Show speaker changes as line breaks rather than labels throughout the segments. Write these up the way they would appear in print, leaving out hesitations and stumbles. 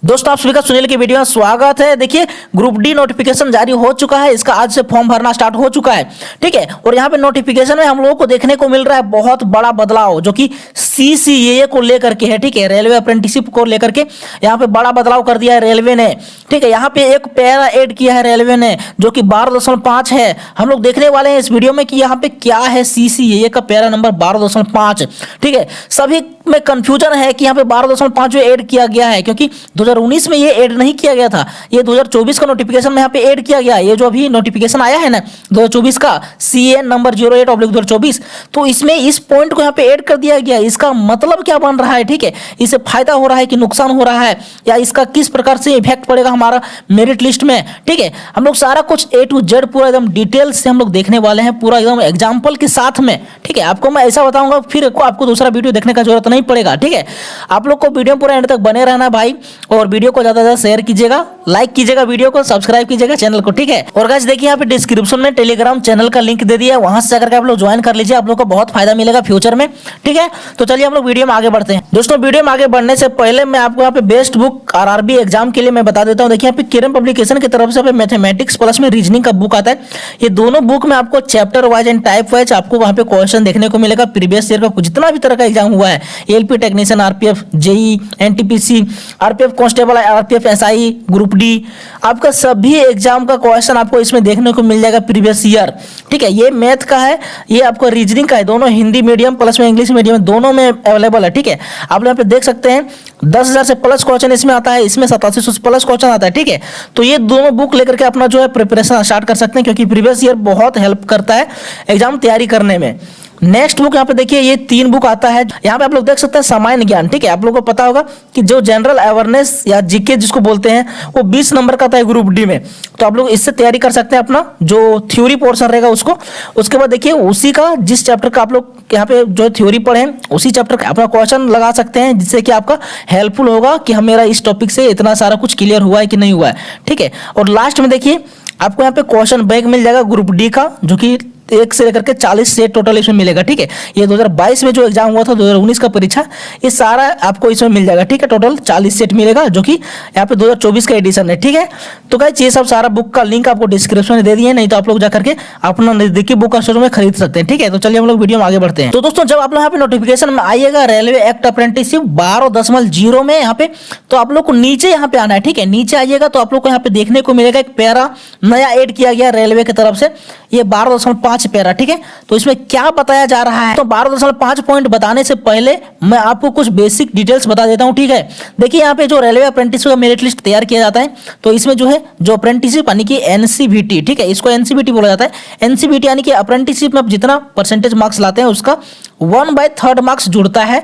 दोस्तों आप सभी का सुनील की वीडियो में स्वागत है। देखिए ग्रुप डी नोटिफिकेशन जारी हो चुका है, इसका आज से फॉर्म भरना स्टार्ट हो चुका है। ठीक है, और यहाँ पे नोटिफिकेशन में हम लोगों को देखने को मिल रहा है बहुत बड़ा बदलाव जो कि सीसीए को लेकर के है। ठीक है, रेलवे अप्रेंटिसशिप को लेकर के यहाँ पे बड़ा बदलाव कर दिया है रेलवे ने। ठीक है, यहाँ पे एक पैरा ऐड किया है रेलवे ने जो कि 12.5 है। हम लोग देखने वाले हैं इस वीडियो में कि यहाँ पे क्या है सीसीए का पैरा नंबर 12.5। ठीक है, सभी में कंफ्यूजन है कि यहाँ पे 12.5 जो ऐड किया गया है, क्योंकि 2019 में ये ऐड नहीं किया गया था, ये 2024 का नोटिफिकेशन में यहाँ पे ऐड किया गया। ये जो अभी नोटिफिकेशन आया है ना 2024 का CN नंबर 08/2024, तो इसमें इस पॉइंट को यहाँ पे ऐड कर दिया गया। इसका मतलब क्या बन रहा है? ठीक है, इससे फायदा हो रहा है कि नुकसान हो रहा है, या इसका किस प्रकार से इफेक्ट पड़ेगा हमारा मेरिट लिस्ट में। ठीक है, हम लोग सारा कुछ A to Z पूरा एकदम डिटेल से हम लोग देखने वाले हैं, पूरा एकदम एग्जाम्पल के साथ में। ठीक है, आपको मैं ऐसा बताऊंगा फिर आपको दूसरा वीडियो देखने का जरूरत नहीं पड़ेगा। ठीक है, आप लोग को वीडियो पूरा एंड तक बने रहना भाई, और वीडियो को ज्यादा से ज्यादा शेयर कीजिएगा, लाइक कीजिएगा, वीडियो को सब्सक्राइब कीजिएगा चैनल को। ठीक है, और गाइस देखिए यहाँ पे डिस्क्रिप्शन में टेलीग्राम चैनल का लिंक दे दिया है, वहां से जाकर के आप लोग ज्वाइन कर लीजिए, आप लोग को बहुत फायदा मिलेगा फ्यूचर में। ठीक है, तो चलिए हम लोग वीडियो में आगे बढ़ते हैं। दोस्तों वीडियो में आगे बढ़ने से पहले मैं आपको यहाँ पे बेस्ट बुक RRB एग्जाम के लिए मैं बता देता हूँ। देखिए यहाँ पे किरण पब्लिकेशन की तरफ से मैथमेटिक्स प्लस में रीजनिंग का बुक आता है। ये दोनों बुक में आपको chapter wise and type wise आपको वहाँ पे क्वेश्चन देखने को मिलेगा। प्रीवियस ईयर का जितना भी तरह का एग्जाम हुआ है, LP technician, RPF, JE, NTPC, RPF constable, RPF SI, group D, आपका सभी एग्जाम का क्वेश्चन आपको इसमें देखने को मिल जाएगा प्रीवियस ईयर। ठीक है, ये मैथ का है, ये आपको रीजनिंग का है, दोनों हिंदी मीडियम प्लस में इंग्लिश मीडियम दोनों में अवेलेबल है। ठीक है, आप यहाँ पे देख सकते हैं 10,000 से प्लस क्वेश्चन इसमें आता है, इसमें 8700 से प्लस क्वेश्चन आता है। ठीक है, तो ये दोनों बुक लेकर के अपना जो है प्रिपरेशन स्टार्ट कर सकते हैं, क्योंकि प्रीवियस ईयर बहुत हेल्प करता है एग्जाम तैयारी करने में। नेक्स्ट बुक यहाँ पे देखिए, ये 3 बुक आता है। यहाँ पे आप लोग देख सकते हैं सामान्य ज्ञान। ठीक है, आप लोगों को पता होगा कि जो जनरल अवेयरनेस या जीके जिसको बोलते हैं, वो 20 नंबर का आता है ग्रुप डी में, तो आप लोग इससे तैयारी कर सकते हैं अपना जो थ्योरी पोर्शन रहेगा उसको। उसके बाद देखिए उसी का जिस चैप्टर का आप लोग यहाँ पे जो थ्योरी पढ़े उसी चैप्टर का अपना क्वेश्चन लगा सकते हैं, जिससे कि आपका हेल्पफुल होगा कि हम मेरा इस टॉपिक से इतना सारा कुछ क्लियर हुआ है कि नहीं हुआ है। ठीक है, और लास्ट में देखिए आपको यहाँ पे क्वेश्चन बैंक मिल जाएगा ग्रुप डी का, जो कि 1 से लेकर के 40 सेट टोटल इसमें मिलेगा। ठीक है, ये 2022 में जो एग्जाम हुआ था 2019 का परीक्षा, ये सारा आपको इसमें मिल जाएगा। ठीक है, टोटल 40 सेट मिलेगा, जो कि यहाँ पे 2024 का एडिशन है। ठीक है, तो गाइस ये सब सारा बुक का लिंक आपको डिस्क्रिप्शन में दे दिए, नहीं तो आप लोग जाकर के अपना नजदीकी बुक स्टोर में खरीद सकते हैं। ठीक है, तो चलिए हम लोग वीडियो में आगे बढ़ते हैं। तो दोस्तों जब आप लोग यहाँ पे नोटिफिकेशन में आइएगा रेलवे एक्ट अप्रेंटिसशिप 12.0 में यहाँ पे, तो आप लोग को नीचे यहाँ पे आना है। ठीक है, नीचे आइएगा तो आप लोग को यहाँ पे देखने को मिलेगा एक पैरा नया ऐड किया गया रेलवे की तरफ से, ये 12.5 पैरा। ठीक है, तो इसमें क्या बताया जा रहा है, तो 12.5 पॉइंट बताने से पहले मैं आपको कुछ बेसिक डिटेल्स बता देता हूं। ठीक है, देखिए यहाँ पे जो रेलवे अप्रेंटिसशिप का मेरिट लिस्ट तैयार किया जाता है, तो इसमें जो है जो अप्रेंटिसशिप यानी कि NCVT, ठीक है, इसको NCVT बोला जाता है। NCVT यानी कि अप्रेंटिसशिप में आप जितना परसेंटेज मार्क्स लाते हैं उसका 1/3 मार्क्स जुड़ता है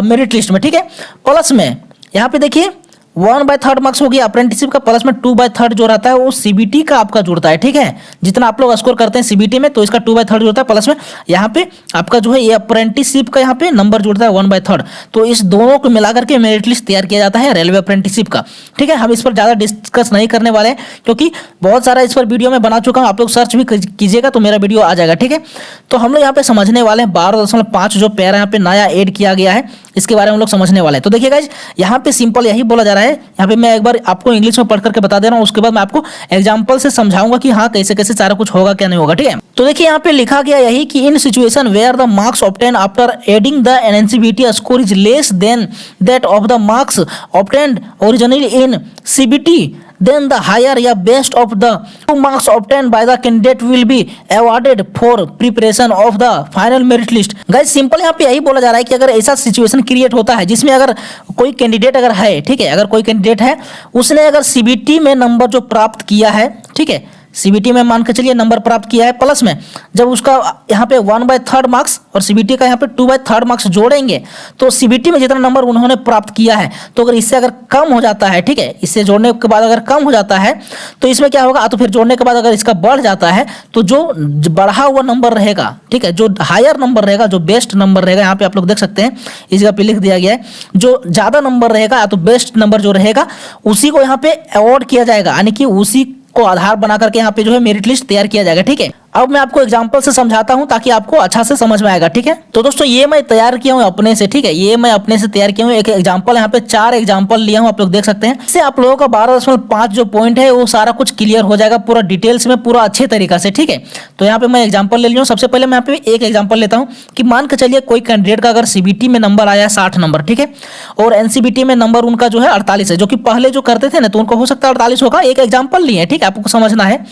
मेरिट लिस्ट में। ठीक है, प्लस में यहाँ पे देखिए 1/3 मार्क्स हो गया अप्रेंटिसशिप का, प्लस में 2/3 जो रहता है वो CBT का आपका जुड़ता है। ठीक है, जितना आप लोग स्कोर करते हैं CBT में, तो इसका 2/3 जुड़ता है, प्लस में यहाँ पे आपका जो है ये अप्रेंटिसशिप का यहाँ पे नंबर जुड़ता है 1/3। तो इस दोनों को मिलाकर के मेरिट लिस्ट तैयार किया जाता है रेलवे अप्रेंटिसशिप का। ठीक है, हम इस पर ज्यादा डिस्कस नहीं करने वाले हैं, क्योंकि बहुत सारा इस पर वीडियो में बना चुका हूँ, आप लोग सर्च भी कीजिएगा तो मेरा वीडियो आ जाएगा। ठीक है, तो हम लोग यहाँ पे समझने वाले हैं 12.5 जो पैरा यहाँ पे नया ऐड किया गया है, इसके बारे में हम लोग समझने वाले हैं। तो देखिए गाइस यहाँ पे सिंपल यही बोला जा रहा है, यहाँ पे मैं एक बार आपको इंग्लिश में पढ़ करके बता दे रहा हूँ, उसके बाद मैं आपको एग्जांपल से समझाऊंगा कि हाँ कैसे कैसे सारा कुछ होगा क्या नहीं होगा। ठीक है, तो देखिए यहाँ पे लिखा गया यही कि in situation where the marks obtain after adding the NCVT score is less than that of the marks obtained originally in CBT, then the higher या best of the 2 marks obtained by the candidate will be awarded for preparation of the final merit list। Guys simple यहाँ पे यही बोला जा रहा है कि अगर ऐसा सिचुएशन क्रिएट होता है जिसमें अगर कोई कैंडिडेट अगर है, ठीक है, अगर कोई कैंडिडेट है उसने अगर CBT में नंबर जो प्राप्त किया है, ठीक है, CBT में मान के चलिए नंबर प्राप्त किया है, प्लस में जब उसका यहाँ पे 1/3 मार्क्स और CBT का यहाँ पे 2/3 मार्क्स जोड़ेंगे, तो CBT में जितना नंबर उन्होंने प्राप्त किया है, तो अगर इससे अगर कम हो जाता है, ठीक है, इससे जोड़ने के बाद अगर कम हो जाता है तो इसमें क्या होगा, तो फिर जोड़ने के बाद अगर इसका बढ़ जाता है तो जो बढ़ा हुआ नंबर रहेगा, ठीक है, जो हायर नंबर रहेगा, जो बेस्ट नंबर रहेगा, यहाँ पे आप लोग देख सकते हैं इस जगह पे लिख दिया गया है, जो ज्यादा नंबर रहेगा तो बेस्ट नंबर जो रहेगा उसी को यहाँ पे अवार्ड किया जाएगा, यानी कि उसी को आधार बना करके यहाँ पे जो है मेरिट लिस्ट तैयार किया जाएगा। ठीक है, अब मैं आपको एग्जांपल से समझाता हूं ताकि आपको अच्छा से समझ में आएगा, ठीक है। तो दोस्तों ये मैं तैयार किया हूं अपने से, ठीक है, ये मैं अपने से तैयार किया हूं। एक एग्जांपल यहाँ पे 4 एग्जांपल लिया हूं, आप लोग देख सकते हैं। इससे आप लोगों का 12.5 जो पॉइंट है वो सारा कुछ क्लियर हो जाएगा पूरा डिटेल्स में, पूरा अच्छे तरीका से, ठीक है। तो यहाँ पे मैं एग्जाम्पल ले लिया हूँ। सबसे पहले मैं यहाँ पे एक एग्जाम्पल लेता हूँ कि मान के चलिए कोई कैंडिडेट का अगर सीबीटी में नंबर आया है 60 नंबर, ठीक है, और एनसीबीटी में नंबर उनका जो है 48 है, जो कि पहले जो करते थे ना तो उनको हो सकता है 48 होगा। एक एग्जाम्पल लिए, ठीक है, आपको समझना है।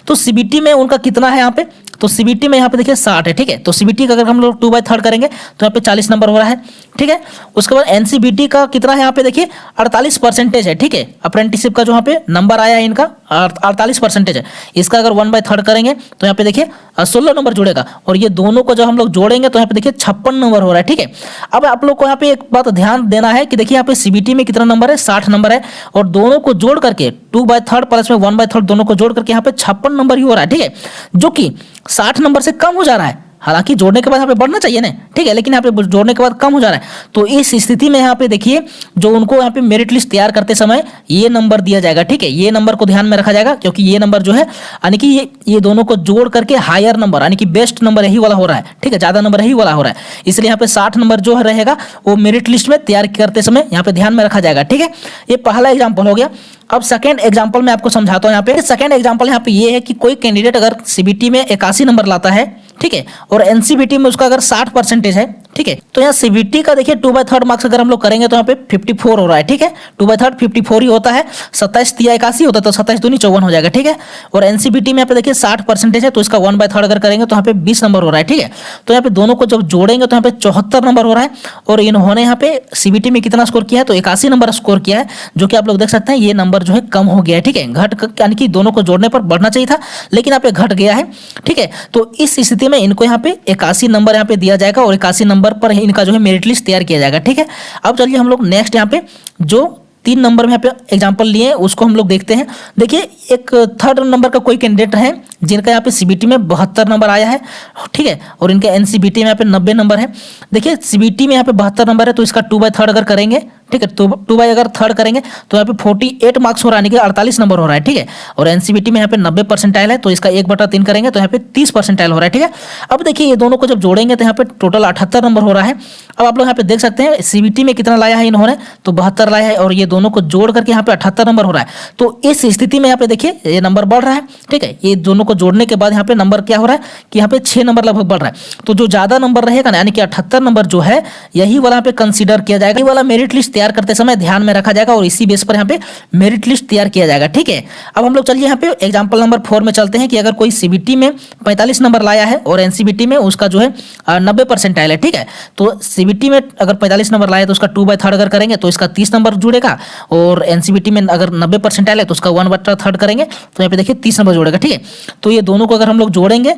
तो सीबीटी में उनका कितना है यहाँ पे, तो सीबीटी में यहाँ पे देखिए 60 है, ठीक है। तो सीबीटी का अगर हम लोग 2/3 करेंगे तो यहाँ पे 40 नंबर हो रहा है, ठीक है। उसके बाद एनसीबीटी का कितना है यहाँ पे देखिए 48% है, ठीक है। अप्रेंटिसशिप का जो यहाँ पे नंबर आया है इनका 48% है। इसका अगर 1/3 करेंगे तो यहाँ पे देखिए 16 नंबर जुड़ेगा, और ये दोनों को जब हम लोग जोड़ेंगे तो यहाँ पे देखिए 56 नंबर हो रहा है, ठीक है। अब आप लोग को यहाँ पे एक बात ध्यान देना है कि देखिए यहाँ पे सीबीटी में कितना नंबर है, 60 नंबर है, और दोनों को जोड़ करके 2/3 प्लस में 1/3 दोनों को जोड़ करके यहाँ पे 56 नंबर ही हो रहा है, ठीक है, जो कि 60 नंबर से कम हो जा रहा है। हालांकि जोड़ने के बाद यहाँ पे बढ़ना चाहिए ना, ठीक है, लेकिन यहाँ पे जोड़ने के बाद कम हो जा रहा है। तो इस स्थिति में यहाँ पे देखिए जो उनको यहाँ पे मेरिट लिस्ट तैयार करते समय ये नंबर दिया जाएगा, ठीक है। ये नंबर को ध्यान में रखा जाएगा क्योंकि ये नंबर जो है यानी कि ये दोनों को जोड़ करके हायर नंबर यानी कि बेस्ट नंबर यही वाला हो रहा है, ठीक है, ज्यादा नंबर यही वाला हो रहा है। इसलिए यहाँ पे 60 नंबर जो रहेगा वो मेरिट लिस्ट में तैयार करते समय यहाँ पे ध्यान में रखा जाएगा, ठीक है। ये पहला एग्जाम्पल हो गया। अब सेकंड एग्जांपल मैं आपको समझाता हूं। यहाँ पे सेकंड एग्जांपल यहाँ पे ये है कि कोई कैंडिडेट अगर सीबीटी में 81 नंबर लाता है, ठीक है, और एनसीबीटी में उसका अगर 60% है, ठीक है, तो यहाँ सीबीटी का देखिए 2/3 मार्क्स अगर हम लोग करेंगे तो यहाँ पे 54 हो रहा है, ठीक है। 2/3 54 ही होता है, 27 तिया 81 होता है तो 27 दूनी 54 हो जाएगा, ठीक है। और एनसीबीटी में यहाँ पे देखिए 60% है तो इसका 1/3 अगर करेंगे तो यहाँ पे 20 नंबर हो रहा है, ठीक है। तो यहाँ पे दोनों को जब जोड़ेंगे तो यहाँ पे 74 नंबर हो रहा है, और इन्होंने यहाँ पे सीबीटी में कितना स्कोर किया है तो 81 नंबर स्कोर किया है, जो कि आप लोग देख सकते हैं ये नंबर जो है कम हो गया है, ठीक है। घट यानी कि दोनों को जोड़ने पर बढ़ना चाहिए था लेकिन यहाँ पे घट गया है, ठीक है। तो इस स्थिति में इनको यहाँ पे 81 नंबर यहाँ पे दिया जाएगा और 81 नंबर पर इनका जो है मेरिट लिस्ट तैयार किया जाएगा, ठीक है। अब चलिए हम लोग नेक्स्ट यहाँ पे जो 3 नंबर में यहाँ पे एग्जाम्पल लिए हैं उसको हम लोग देखते हैं। देखिए एक थर्ड नंबर का कोई कैंडिडेट है जिनका यहाँ पे सीबीटी में 72 नंबर आया है, ठीक है, और इनका एनसीबीटी में यहाँ पे 90 नंबर है। देखिए सीबीटी में यहाँ पे 72 नंबर है तो इसका 2/3 अगर करेंगे, ठीक है, तो 2/3 करेंगे तो यहाँ पे 48 मार्क्स हो रहा है, यानी कि 48 नंबर हो रहा है, ठीक है। और एनसीबीटी में यहाँ पे 90 परसेंटाइल है तो इसका 1/3 करेंगे तो यहाँ पे 30 परसेंटाइल हो रहा है, ठीक है। अब देखिए ये दोनों को जब जोड़ेंगे तो यहाँ पे टोटल 78 नंबर हो रहा है। अब आप लोग यहाँ पे देख सकते हैं सीबीटी में कितना लाया है इन्होंने तो 72 लाया है, और ये दोनों को जोड़ करके यहाँ पे 78 नंबर हो रहा है। तो इस स्थिति में यहाँ पे देखिए ये नंबर बढ़ रहा है, ठीक है। ये दोनों को जोड़ने के बाद यहाँ पे नंबर क्या हो रहा है कि यहाँ पे 6 नंबर लगभग बढ़ रहा है। तो जो ज्यादा नंबर रहेगा ना यानी कि 78 नंबर जो है यही वाला यहाँ पे कंसीडर किया जाएगा, ये वाला मेरिट लिस्ट तैयार करते समय ध्यान में रखा जाएगा और इसी बेस पर यहाँ पे मेरिट लिस्ट तैयार किया जाएगा, ठीक है। अब हम लोग चलिए यहाँ पे एग्जाम्पल नंबर 4 में चलते हैं कि अगर कोई सीबीटी में 45 नंबर लाया है और एनसीबीटी में उसका जो है 90 परसेंटाइल है, ठीक है। तो सीबीटी में अगर 45 नंबर लाया तो उसका 2/3 अगर करेंगे तो इसका 30 नंबर जुड़ेगा, और एनसीबीटी में अगर 90 परसेंटाइल है तो उसका 1/3 करेंगे तो यहाँ पे देखिए 30 नंबर जुड़ेगा, ठीक है। तो ये दोनों को अगर हम लोग जोड़ेंगे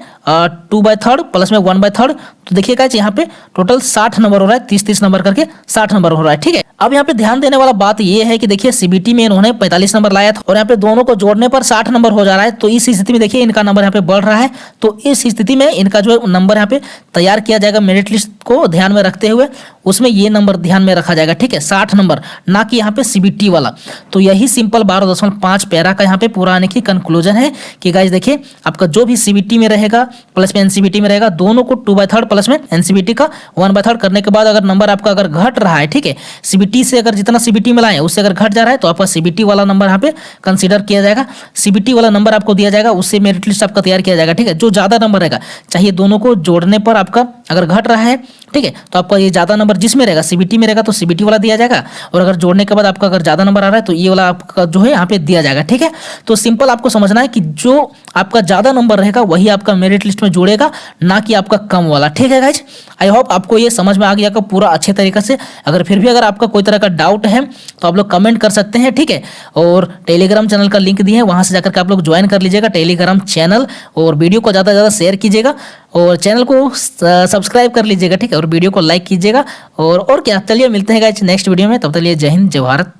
2/3 प्लस में 1/3 तो देखिए गाइस यहाँ पे टोटल 60 नंबर हो रहा है, 30 नंबर करके 60 नंबर हो रहा है, ठीक है। अब यहाँ पे ध्यान देने वाला बात ये है कि देखिए सीबीटी में इन्होंने 45 नंबर लाया था और यहाँ पे दोनों को जोड़ने पर 60 नंबर हो जा रहा है। तो इस स्थिति में देखिए इनका नंबर यहाँ पे बढ़ रहा है, तो इस स्थिति में इनका जो नंबर यहाँ पे तैयार किया जाएगा मेरिट लिस्ट को ध्यान में रखते हुए, उसमें ये नंबर ध्यान में रखा जाएगा, ठीक है, 60 नंबर, ना कि यहाँ पे सीबीटी वाला। तो यही सिंपल 12.5 पैरा का यहाँ पे पूरा आने की कंक्लूजन है कि गाइस देखिए आपका जो भी सीबीटी में रहेगा प्लस में एनसीबीटी में रहेगा, दोनों को 2/3 प्लस में एनसीबीटी का 1/3 करने के बाद अगर नंबर आपका अगर घट रहा है, ठीक है, सीबीटी से अगर जितना सीबीटी में लाए उससे अगर घट जा रहा है तो आपका सीबीटी वाला नंबर यहाँ पे कंसीडर किया जाएगा, सीबीटी वाला नंबर आपको दिया जाएगा, उससे मेरिट लिस्ट आपका तैयार किया जाएगा, ठीक है। जो ज्यादा नंबर रहेगा चाहिए दोनों को जोड़ने पर आपका अगर घट रहा है, ठीक है, तो आपका ये ज्यादा नंबर जिसमें रहेगा सीबीटी में रहेगा तो सीबीटी वाला दिया जाएगा, और अगर जोड़ने के बाद आपका अगर ज्यादा नंबर आ रहा है तो ये वाला आपका जो है यहाँ पे दिया जाएगा, ठीक है। तो सिंपल आपको समझना है कि जो आपका ज्यादा नंबर रहेगा वही आपका मेरिट लिस्ट में जोड़ेगा, ना कि आपका कम वाला, ठीक है गाइज। आई होप आपको ये समझ में आ गया पूरा अच्छे तरीके से। अगर फिर भी अगर आपका कोई तरह का डाउट है तो आप लोग कमेंट कर सकते हैं, ठीक है। और टेलीग्राम चैनल का लिंक दिए है, वहां से जाकर के आप लोग ज्वाइन कर लीजिएगा टेलीग्राम चैनल, और वीडियो को ज़्यादा से ज़्यादा शेयर कीजिएगा और चैनल को सब्सक्राइब कर लीजिएगा, ठीक है, और वीडियो को लाइक कीजिएगा। और क्या, चलिए मिलते हैं गाइज नेक्स्ट वीडियो में, तब तक लिए जय हिंद जय भारत।